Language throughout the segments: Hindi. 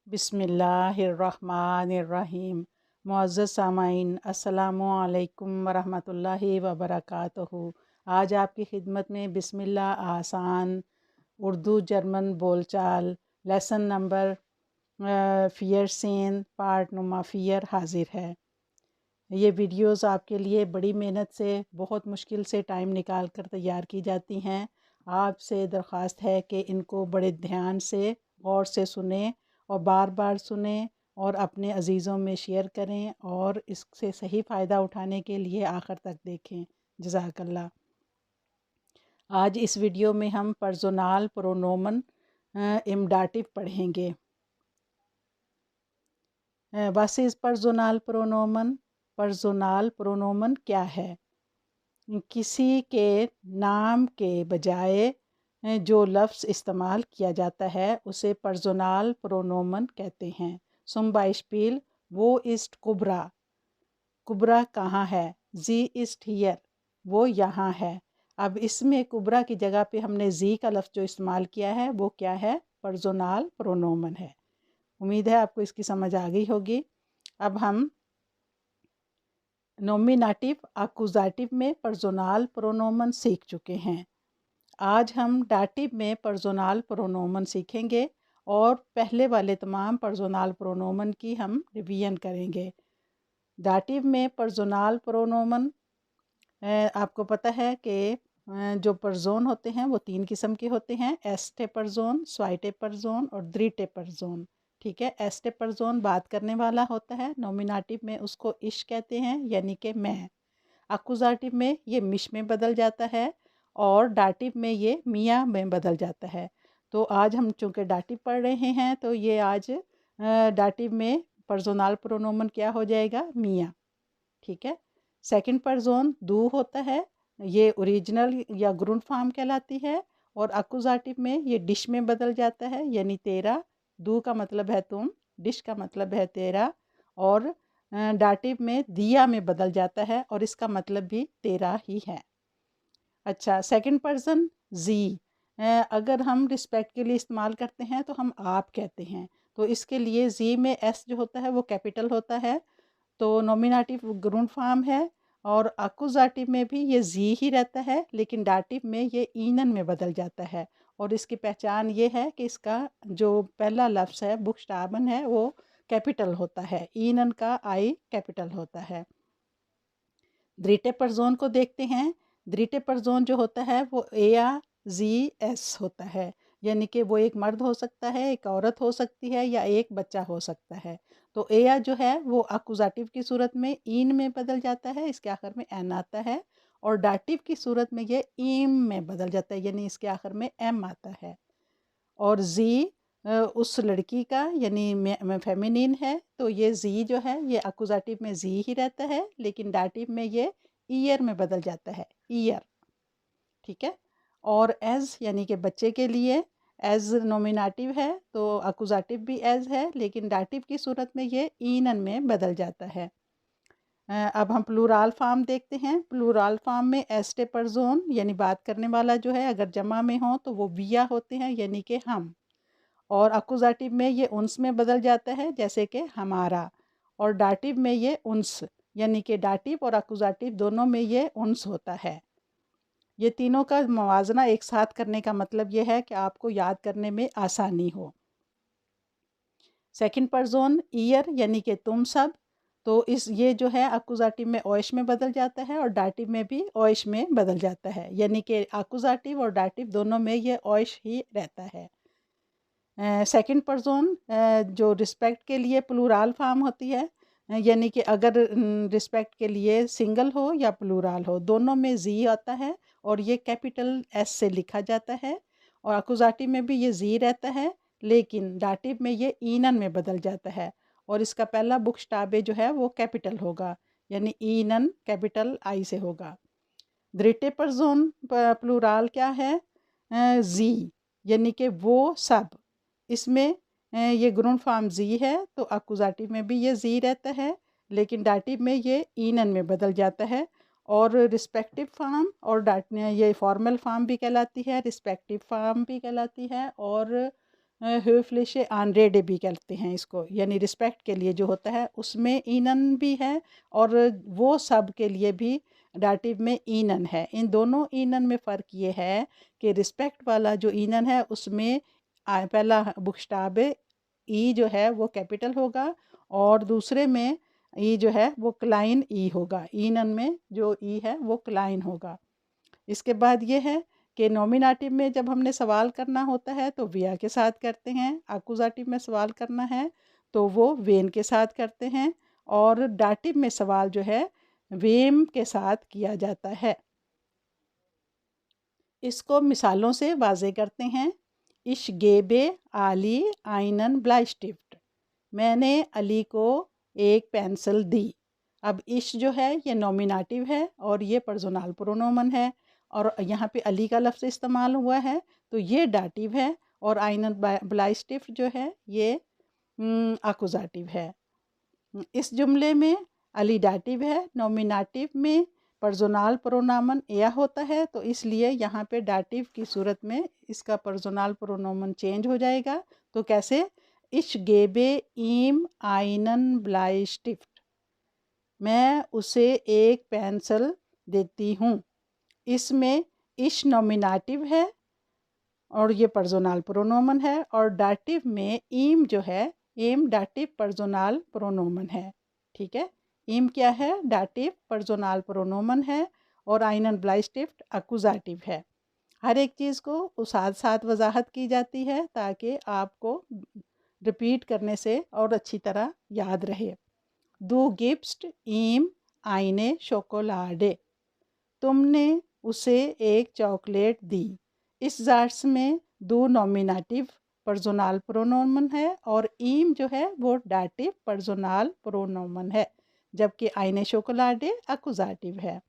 बिस्मिल्लाहिर्रहमानिर्रहीम। मुअज़्ज़ज़ सामाईन, अस्सलामुअलैकुम वरहमतुल्लाहि वबरकातुहू। आज आपकी खिदमत में बिस्मिल्लाह आसान उर्दू जर्मन बोलचाल लेसन नंबर फ़ियर सीन पार्ट नुमा फ़ियर हाजिर है। ये वीडियोस आपके लिए बड़ी मेहनत से बहुत मुश्किल से टाइम निकाल कर तैयार की जाती हैं। आपसे दरख्वास्त है कि इनको बड़े ध्यान से गौर से सुने और बार बार सुने और अपने अजीज़ों में शेयर करें और इससे सही फ़ायदा उठाने के लिए आखिर तक देखें। जज़ाकल्लाह। आज इस वीडियो में हम पर्सोनल प्रोनोमन इमडाटिव पढ़ेंगे। व्हाट इज़ पर्सोनल प्रोनोमन? पर्सोनल प्रोनोमन क्या है? किसी के नाम के बजाय जो लफ्ज़ इस्तेमाल किया जाता है उसे पर्सोनल प्रोनोमन कहते हैं। सुम बाइस्पील, वो इस्ट कुबरा, कुबरा कहाँ है? जी इस्ट हियर, वो यहाँ है। अब इसमें कुबरा की जगह पे हमने जी का लफ्ज़ जो इस्तेमाल किया है वो क्या है? पर्सोनल प्रोनोमन है। उम्मीद है आपको इसकी समझ आ गई होगी। अब हम नोमिनेटिव अकुजाटिव में पर्सोनल प्रोनोमन सीख चुके हैं। आज हम डाटिव में पर्सोनल प्रोनोमन सीखेंगे और पहले वाले तमाम पर्सोनल प्रोनोमन की हम रिवीजन करेंगे। डाटिव में पर्सोनल प्रोनोमन आपको पता है कि जो पर्सोन होते हैं वो 3 किस्म के होते हैं, एस्टे पर्सोन, स्वाइटे पर्सोन और द्रीटे पर्सोन। ठीक है, एस्टे पर्सोन बात करने वाला होता है, नोमिनेटिव में उसको इश कहते हैं यानी कि मैं। अकुजाटिव में ये मिश में बदल जाता है और डाटिव में ये मियाँ में बदल जाता है। तो आज हम चूँकि डाटिव पढ़ रहे हैं तो ये आज डाटिव में पर्सोनल प्रोनोमन क्या हो जाएगा? मियाँ। ठीक है। सेकंड पर्सन दू होता है, ये ओरिजिनल या ग्रुंट फॉर्म कहलाती है और अकुजाटिव में ये डिश में बदल जाता है यानी तेरा। दू का मतलब है तुम, डिश का मतलब है तेरा और डाटिव में दिया में बदल जाता है और इसका मतलब भी तेरा ही है। अच्छा, सेकंड पर्सन जी, अगर हम रिस्पेक्ट के लिए इस्तेमाल करते हैं तो हम आप कहते हैं, तो इसके लिए जी में एस जो होता है वो कैपिटल होता है, तो नॉमिनेटिव ग्रुंट फॉर्म है। और अकुजाटिव में भी ये जी ही रहता है लेकिन डाटिव में ये ईनन में बदल जाता है और इसकी पहचान ये है कि इसका जो पहला लफ्ज़ है बुक्स्टाबन है वो कैपिटल होता है, ईनन का आई कैपिटल होता है। द्रीटे परजोन को देखते हैं। द्रीटे परजोन जो होता है वो ए या जी एस होता है, यानी कि वो एक मर्द हो सकता है, एक औरत हो सकती है या एक बच्चा हो सकता है। तो एया जो है वो अकुजाटिव की सूरत में इन में बदल जाता है, इसके आखिर में एन आता है और डाटिव की सूरत में ये ईम में बदल जाता है यानी इसके आखिर में एम आता है। और जी उस लड़की का यानी फेमिनिन है तो ये जी जो है ये अकुजाटिव में जी ही रहता है लेकिन डाटिव में ये ईयर में बदल जाता है, ईयर। ठीक है। और एज यानी कि बच्चे के लिए एज नोमिनेटिव है तो अकुजाटिव भी एज है लेकिन डाटिव की सूरत में ये ईनन में बदल जाता है। अब हम प्लूराल फॉर्म देखते हैं। प्लूराल फॉर्म में एस्टे पर्सोन यानी बात करने वाला जो है अगर जमा में हो तो वो विया होते हैं यानी कि हम, और अकुजाटिव में ये उन्स में बदल जाता है जैसे कि हमारा, और डाटिव में ये उन्स यानी कि डाटिव और अकुजाटिव दोनों में ये उन्स होता है। ये तीनों का मवाजना एक साथ करने का मतलब ये है कि आपको याद करने में आसानी हो। सेकंड पर्सन ईयर यानी कि तुम सब, तो इस ये जो है अकुजाटिव में ओइश में बदल जाता है और डाटिव में भी ओइश में बदल जाता है यानी कि अकुजाटिव और डाटिव दोनों में ये ओइश ही रहता है। सेकंड पर्सन जो रिस्पेक्ट के लिए प्लूराल फॉर्म होती है, यानी कि अगर रिस्पेक्ट के लिए सिंगल हो या प्लूराल हो दोनों में जी आता है और ये कैपिटल एस से लिखा जाता है, और अकुजाटिव में भी ये जी रहता है लेकिन डाटिव में ये ईनन में बदल जाता है और इसका पहला बुक्स्टाबे जो है वो कैपिटल होगा यानी ईनन कैपिटल आई से होगा। द्रिटे पर्सन प्लूराल क्या है? जी यानी कि वो सब, इसमें ये ग्रुन फॉर्म जी है तो अकुजाटिव में भी ये जी रहता है लेकिन डाटिव में ये ईनन में बदल जाता है। और रिस्पेक्टिव फॉर्म और ये फॉर्मल फॉर्म भी कहलाती है, रिस्पेक्टिव फॉर्म भी कहलाती है और höfliche Anrede भी कहते हैं इसको, यानी रिस्पेक्ट के लिए जो होता है उसमें ईनन भी है और वो सब के लिए भी डाटिव में ईनन है। इन दोनों ईनन में फ़र्क ये है कि रिस्पेक्ट वाला जो ईनन है उसमें पहला बुक्स्टाबे ई जो है वो कैपिटल होगा और दूसरे में ई जो है वो क्लाइन ई होगा। ईनन में जो ई है वो क्लाइन होगा। इसके बाद ये है कि नॉमिनेटिव में जब हमने सवाल करना होता है तो विया के साथ करते हैं, अकुजाटिव में सवाल करना है तो वो वेन के साथ करते हैं और डाटिव में सवाल जो है वेम के साथ किया जाता है। इसको मिसालों से वाजे करते हैं। इश गेबे आली आइनन ब्लाइस्टिफ्ट, मैंने अली को एक पेंसिल दी। अब इश जो है ये नॉमिनेटिव है और ये पर्सनल प्रोनोमन है और यहाँ पे अली का लफ्ज़ इस्तेमाल हुआ है तो ये डाटिव है और आइनन ब्लाइस्टिफ्ट जो है ये अकुजाटिव है। इस जुमले में अली डाटिव है, नॉमिनेटिव में पर्सनल प्रोनोमन या होता है तो इसलिए यहाँ पे डाटिव की सूरत में इसका पर्सनल प्रोनोमन चेंज हो जाएगा। तो कैसे? इश गेबे ईम आइनन ब्लाइस्टिफ्ट, मैं उसे एक पेंसिल देती हूँ। इसमें इश नॉमिनेटिव है और ये पर्सनल प्रोनोमन है और डाटिव में ईम जो है, ईम डाटिव पर्सनल प्रोनोमन है। ठीक है, ईम क्या है? डाटिव पर्सनल प्रोनोमन है और आइनन ब्लाइस्टिफ्ट अकुजाटिव है। हर एक चीज़ को साथ साथ वजाहत की जाती है ताकि आपको रिपीट करने से और अच्छी तरह याद रहे। दो गिफ्ट ईम आइने शोकोलाडे, तुमने उसे एक चॉकलेट दी। इस जार्स में दो नॉमिनेटिव पर्सनल प्रोनोमन है और ईम जो है वो डाटिव पर्सनल प्रोनोमन है जबकि आइने शोकोलाडे अकुजाटिव है।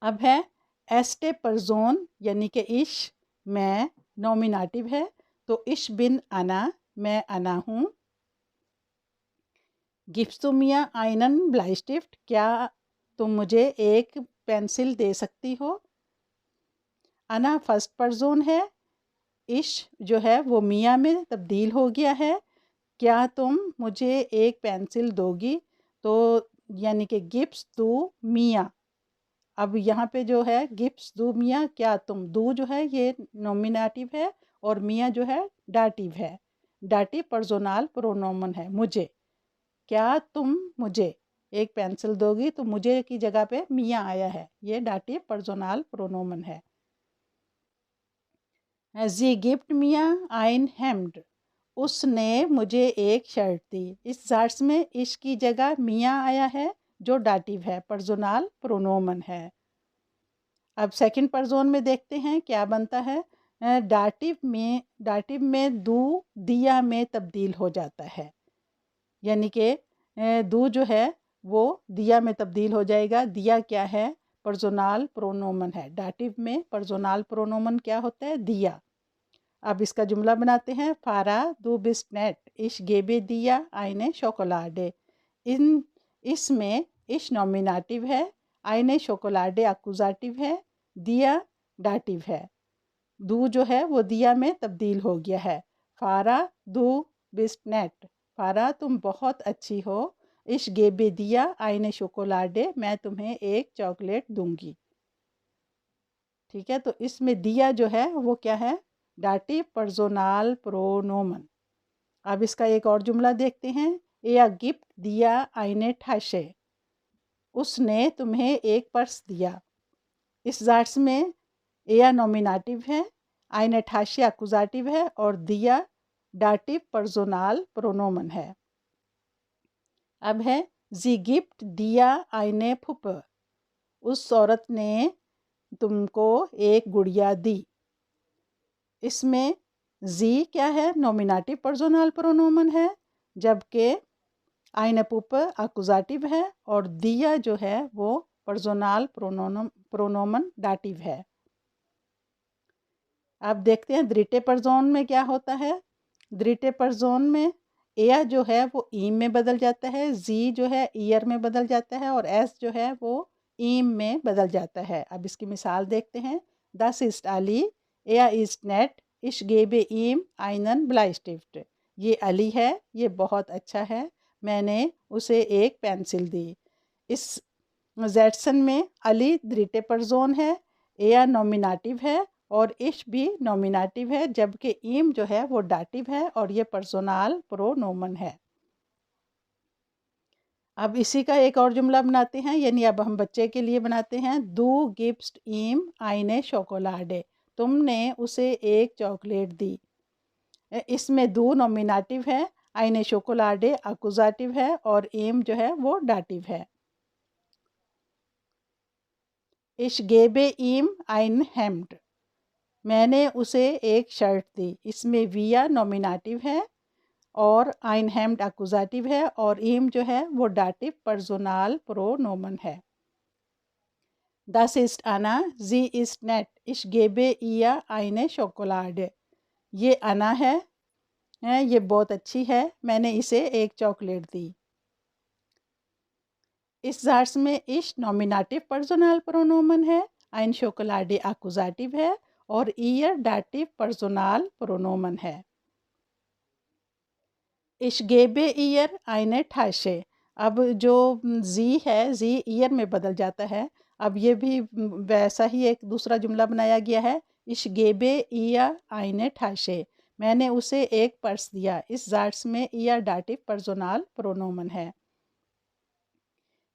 अब है एस्टे परजोन यानी कि इश, मैं नॉमिनेटिव है तो इश बिन अना, मैं अना हूँ। गिफ्टुमिया आइनन ब्लाइस्टिफ्ट, क्या तुम मुझे एक पेंसिल दे सकती हो। अना फर्स्ट पर्सन है, इश जो है वो मिया में तब्दील हो गया है। क्या तुम मुझे एक पेंसिल दोगी, तो यानी कि गिफ्ट्स दो मिया। अब यहाँ पे जो है गिफ्ट्स दो मिया, क्या तुम, दो जो है ये नॉमिनेटिव है और मिया जो है डाटिव है। डाटिव पर्सनल प्रोनोमन है मुझे। क्या तुम मुझे एक पेंसिल दोगी, तो मुझे की जगह पे मिया आया है, ये डाटिव पर्सनल प्रोनोमन है। जी गिफ्ट मिया आइन हेम्ड, उसने मुझे एक शर्ट दी। इस जार्स में इश की जगह मिया आया है जो डाटिव है, पर्सनल प्रोनोमन है। अब सेकंड पर्सन में देखते हैं क्या बनता है। डाटिव में दू दिया में तब्दील हो जाता है, यानी कि दू जो है वो दिया में तब्दील हो जाएगा। दिया क्या है? पर्सनल प्रोनोमन है। डाटिव में पर्सनल प्रोनोमन क्या होता है? दिया। अब इसका जुमला बनाते हैं। फारा दू बिस्नेट इश गेबे दिया आइने शोकोलाडे। इन इसमें इश नॉमिनेटिव है, आइने शोकोलाडे अकुजाटिव है, दिया डाटिव है। दू जो है वो दिया में तब्दील हो गया है। फारा दू बिस्नेट, फारा तुम बहुत अच्छी हो। इश गेबे दिया आइने शोकोलाडे, मैं तुम्हें एक चॉकलेट दूंगी। ठीक है, तो इसमें दिया जो है वो क्या है? डाटिव पर्सनल प्रोनोमन। अब इसका एक और जुमला देखते हैं। या गिफ्ट दिया आइने ठाशे, उसने तुम्हें एक पर्स दिया। इस जार्स में या नॉमिनेटिव है, आइने ठाशे अकुजाटिव है और दिया डाटिव पर्सनल प्रोनोमन है। अब है जी गिफ्ट दिया आइने फुप, उस औरत ने तुमको एक गुड़िया दी। इसमें जी क्या है? नॉमिनेटिव पर्सनल प्रोनोमन है जबकि आइने पुप अकुजाटिव है और दिया जो है वो पर्सनल प्रोनोमन डाटिव है। अब देखते हैं द्रिटे पर्सन में क्या होता है। द्रिटे पर्सन में एया जो है वो ईम में बदल जाता है, जी जो है ईयर में बदल जाता है और एस जो है वो ईम में बदल जाता है। अब इसकी मिसाल देखते हैं। दस इस्ट आली, एया इस्ट नेट, Ich gebe ihm einen Bleistift. ये अली है, ये बहुत अच्छा है, मैंने उसे एक पेंसिल दी। इस ज़ैटसन में अली द्रिटे पर्सोन है, एयर नॉमिनेटिव है और इश भी नॉमिनेटिव है, जबकि ईम जो है वो डाटिव है और ये पर्सोनाल प्रोनोमन है। अब इसी का एक और जुमला बनाते हैं, यानी अब हम बच्चे के लिए बनाते हैं। दू गिब्स्ट ईम आइने शोकोलाडे, तुमने उसे एक चॉकलेट दी। इसमें दू नॉमिनेटिव है, आइने शोकोलाडे अकुजाटिव है और ईम जो है वो डाटिव है। इश गेबे ईम आइन हेम्ड, मैंने उसे एक शर्ट दी। इसमें विया नॉमिनेटिव है और आइन हेम्ड अकुजाटिव है और ईम जो है वो डाटिव पर्सोनाल प्रोनोमन है। Das ist Anna, sie ist nett, ich gebe ihr eine Schokolade. ये अना है, ये बहुत अच्छी है, मैंने इसे एक चॉकलेट दी। इस जार्स में इश नॉमिनेटिव पर्सोनल प्रोनोमन है, आइन शोकोलाडे अकुजाटिव है और ईयर डाटिव पर्सोनल प्रोनोमन है। इश गेबे ईयर आइने ठाशे, अब जो जी है जी ईयर में बदल जाता है। अब ये भी वैसा ही एक दूसरा जुमला बनाया गया है। इश गेबे ईया आइने ठाशे, मैंने उसे एक पर्स दिया। इस जार्स में ईयर डाटिव पर्सोनल प्रोनोमन है।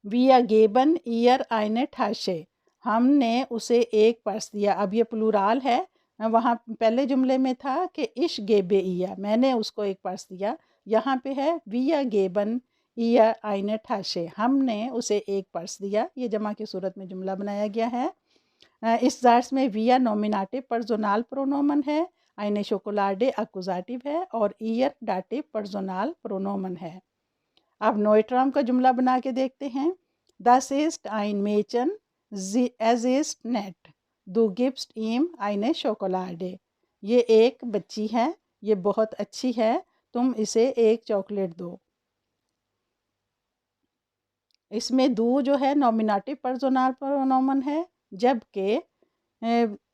विया गेबन ईयर आइने ठाशे, हमने उसे एक पर्स दिया। अब ये प्लूराल है, वहाँ पहले जुमले में था कि इश गेबे ईया, मैंने उसको एक पर्स दिया। यहाँ पे है विया गेबन ईया आइने ठाशे, हमने उसे एक पर्स दिया। ये जमा की सूरत में जुमला बनाया गया है। इस जार्स में विया नॉमिनेटिव पर्सोनल प्रोनोमन है, आइने शोकोलाडे अकुजाटिव है और ईयर डाटिव पर्सोनल प्रोनोमन है। अब नोइट्राम का जुमला बना के देखते हैं। Das ist ein Mädchen, es ist nett, du gibst ihm eine Schokolade. ये एक बच्ची है, ये बहुत अच्छी है, तुम इसे एक चॉकलेट दो। इसमें दू जो है नॉमिनेटिव पर्सोनल प्रोनोमन है, जबकि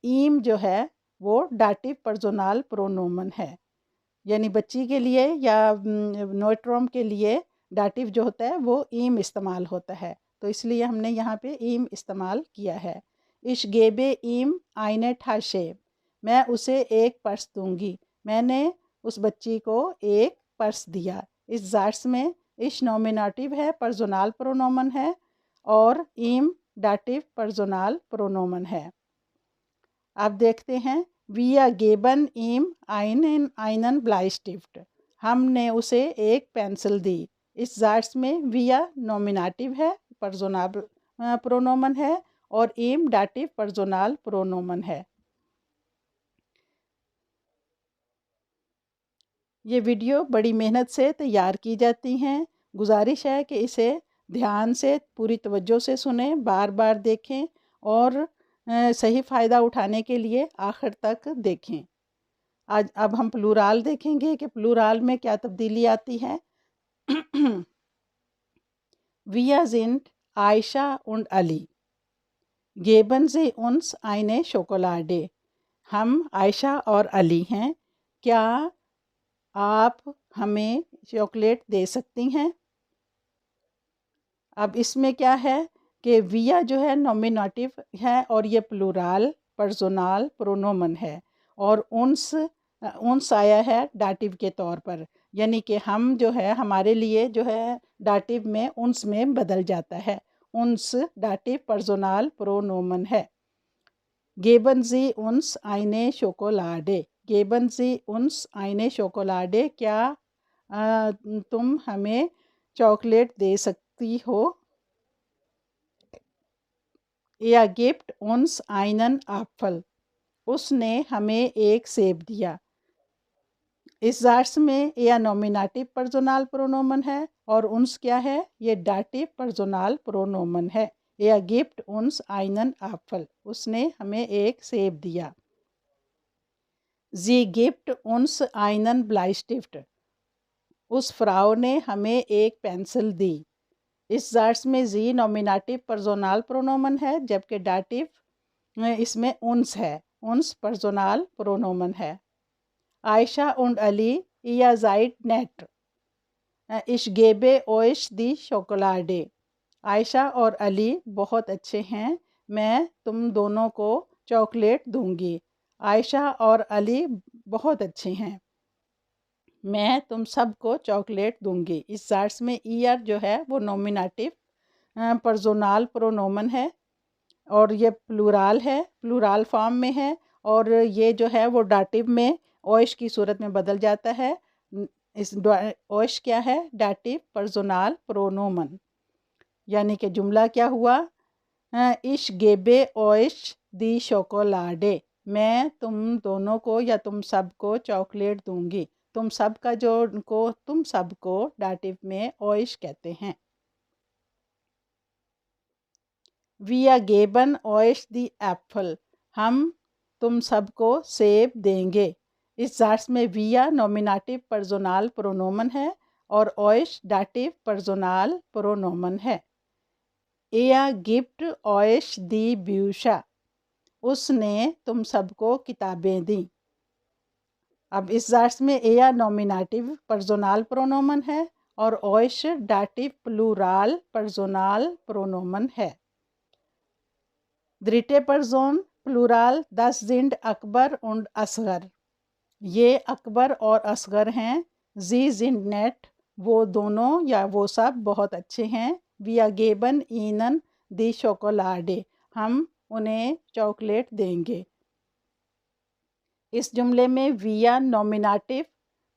ईम जो है वो डाटिव पर्सोनल प्रोनोमन है। यानी बच्ची के लिए या नोइट्रोम के लिए डाटिव जो होता है वो ईम इस्तेमाल होता है, तो इसलिए हमने यहाँ पे ईम इस्तेमाल किया है। इश गेबे ईम आइने ठाशे, मैं उसे एक पर्स दूंगी, मैंने उस बच्ची को एक पर्स दिया। इस जार्स में इश नॉमिनेटिव है, पर्सोनल प्रोनोमन है और ईम डाटिव पर्सोनल प्रोनोमन है। अब देखते हैं विया गेबन ईम आइनन ब्लाइस्टिफ्ट, हमने उसे एक पेंसिल दी। इस जार्स में विया नॉमिनेटिव है, पर्सोनल प्रोनोमन है और ईम डाटिव पर्सोनल प्रोनोमन है। ये वीडियो बड़ी मेहनत से तैयार की जाती हैं। गुजारिश है कि इसे ध्यान से पूरी तवज्जो से सुने, बार बार देखें और सही फ़ायदा उठाने के लिए आखिर तक देखें। आज अब हम प्लूराल देखेंगे कि प्लूराल में क्या तब्दीली आती है। Wir sind Aisha und Ali. Geben Sie uns eine Schokolade. हम आयशा और अली हैं, क्या आप हमें चॉकलेट दे सकती हैं। अब इसमें क्या है कि विया जो है नॉमिनेटिव है और ये प्लूराल पर्सोनल प्रोनोमन है और उन्स आया है डाटिव के तौर पर, यानी कि हम जो है हमारे लिए जो है डाटिव में उन्स में बदल जाता है। उन्स डाटिव पर्सोनल प्रोनोमन है। गेबन जी उन्स आइने शोकोलाडे, गेबन जी उन्स आइने शोकोलाडे, क्या तुम हमें चॉकलेट दे सकती हो। या गिफ्ट उन्स आइनन एप्पल, उसने हमें एक सेब दिया। इस जार्स में या नॉमिनेटिव पर्सोनल प्रोनोमन है और उन्स क्या है, ये डाटिव पर्सोनल प्रोनोमन है। या गिफ्ट उन्स आइनन एप्पल, उसने हमें एक सेब दिया। जी गिफ्ट उन्स आइनन ब्लाइस्टिफ्ट, उस फ्राउ ने हमें एक पेंसिल दी। इस जार्स में जी नॉमिनेटिव पर्सोनल प्रोनोमन है, जबकि डाटिव इसमें उन्स है, उन्स पर्सोनल प्रोनोमन है। Ayesha und Ali, ihr seid nett. Ich gebe euch die Schokolade. Ayesha और अली बहुत अच्छे हैं, मैं तुम दोनों को चॉकलेट दूंगी। आयशा और अली बहुत अच्छे हैं, मैं तुम सबको चॉकलेट दूंगी। इस जार्स में ईयर जो है वो नॉमिनेटिव पर्सोनल प्रोनोमन है और ये प्लूराल है, प्लूराल फॉर्म में है, और ये जो है वो डाटिव में ओइश की सूरत में बदल जाता है। इस ओइश क्या है? डाटिव पर्सोनल प्रोनोमन। यानी कि जुमला क्या हुआ? इश गेबे ओइश दी शोकोलाडे, मैं तुम दोनों को या तुम सबको चॉकलेट दूंगी। तुम सब का जो को तुम सबको डाटिव में ओइश कहते हैं। विया गेबन ओइश दी एप्पल, हम तुम सबको सेब देंगे। इस जार्स में विया नॉमिनेटिव पर्सोनल प्रोनोमन है और ओइश डाटिव पर्सोनल प्रोनोमन है। एया गिफ्ट ओइश दी ब्यूशा, उसने तुम सबको किताबें दी। अब इस जार्स में एया नॉमिनेटिव पर्सोनल प्रोनोमन है और ओइश डाटिव प्लूराल पर्सोनल प्रोनोमन है। द्रिटे पर्सोन प्लूराल दस जिंड अकबर und असगर, ये अकबर और असगर हैं। जी जिंड नेट, वो दोनों या वो सब बहुत अच्छे हैं। विया गेबन ईनन दी शोकोलाडे, हम उन्हें चॉकलेट देंगे। इस जुमले में विया नॉमिनेटिव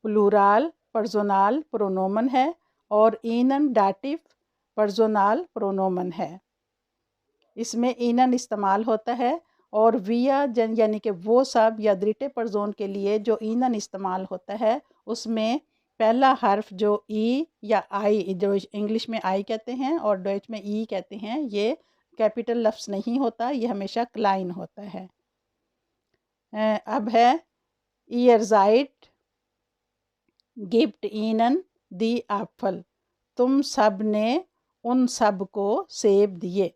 प्लूराल पर्सोनल प्रोनोमन है और ईनन डाटिव पर्सोनल प्रोनोमन है। इसमें ईनन इस्तेमाल होता है और विया यानी कि वो सब या द्रिटे पर्सोन के लिए जो ईनन इस्तेमाल होता है उसमें पहला हर्फ जो ई या आई, जो इंग्लिश में आई कहते हैं और डच में ई कहते हैं, ये कैपिटल लफ्ज़ नहीं होता, ये हमेशा क्लाइन होता है। अब है ईयरजाइट गिफ्ट ईनन दी एप्पल, तुम सब ने उन सब को सेब दिए।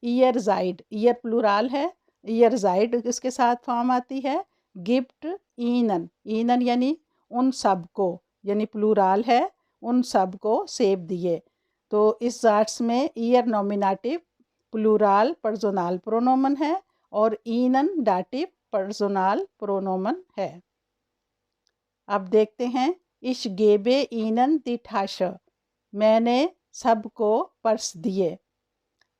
ईयरजाइड, ईयर प्लूराल है, ईयरजाइड इसके साथ फॉर्म आती है। गिफ्ट ईनन, ईनन यानी उन सब को, यानी प्लूराल है, उन सब को सेब दिए। तो इस जार्स में ईयर नॉमिनेटिव प्लूराल पर्सोनल प्रोनोमन है और ईनन डाटिव पर्सोनल प्रोनोमन है। अब देखते हैं इश गेबे ईनन दी ठाश, मैंने सबको पर्स दिए।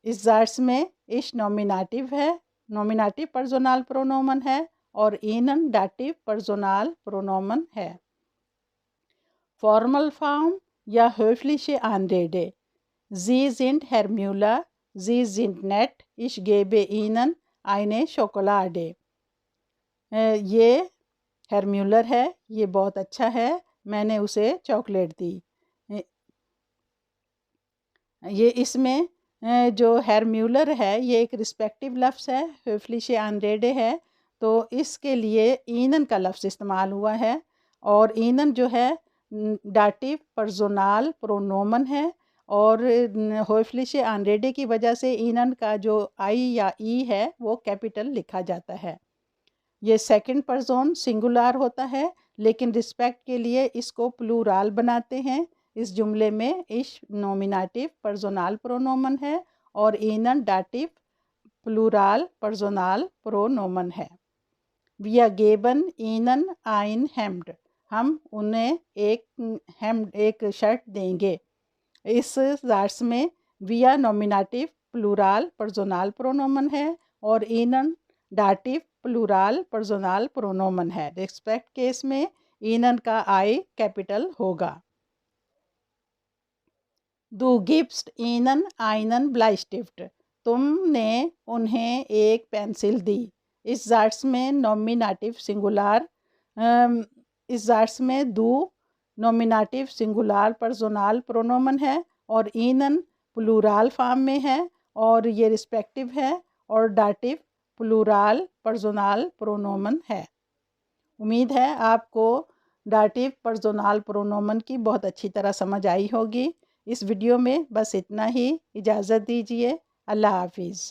इस जार्स में इश नॉमिनेटिव है, नॉमिनेटिव पर्सोनल प्रोनोमन है और ईनन डाटिव पर्सोनल प्रोनोमन है। फॉर्मल फॉर्म या höfliche Anrede, Sie sind Herr Müller, Sie sind nett, ich gebe Ihnen eine Schokolade। ये हेर म्यूलर है, ये बहुत अच्छा है, मैंने उसे चॉकलेट दी। ये इसमें जो हेर म्यूलर है ये एक रिस्पेक्टिव लफ्ज़ है, höfliche Anrede है, तो इसके लिए ईनन का लफ्ज़ इस्तेमाल हुआ है और ईनन जो है डाटिव पर्सोनल प्रोनोमन है और höfliche Anrede की वजह से ईनन का जो आई या ई है वो कैपिटल लिखा जाता है। ये सेकंड पर्सन सिंगुलर होता है लेकिन रिस्पेक्ट के लिए इसको प्लूराल बनाते हैं। इस जुमले में इश नॉमिनेटिव पर्सोनल प्रोनोमन है और ईनन डाटिव प्लूराल पर्सोनल प्रोनोमन है। विया गेबन ईनन आइन हेम्ड, हम उन्हें एक शर्ट देंगे। इस जार्स में विया नॉमिनेटिव प्लूराल पर्सोनल प्रोनोमन है और ईनन डाटिव प्लूराल पर्सोनल प्रोनोमन है। रिस्पेक्ट केस में ईनन का आई कैपिटल होगा। Du gibst ihnen einen Bleistift, तुमने उन्हें एक पेंसिल दी। इस जार्स में नॉमिनेटिव सिंगुलर, इस जार्स में दू नॉमिनेटिव सिंगुलर पर्सोनल प्रोनोमन है और ईनन प्लूराल फॉर्म में है और ये रिस्पेक्टिव है और डाटिव प्लूराल पर्सोनल प्रोनोमन है। उम्मीद है आपको डाटिव पर्सोनल प्रोनोमन की बहुत अच्छी तरह समझ आई होगी। इस वीडियो में बस इतना ही, इजाज़त दीजिए। अल्लाह हाफिज़।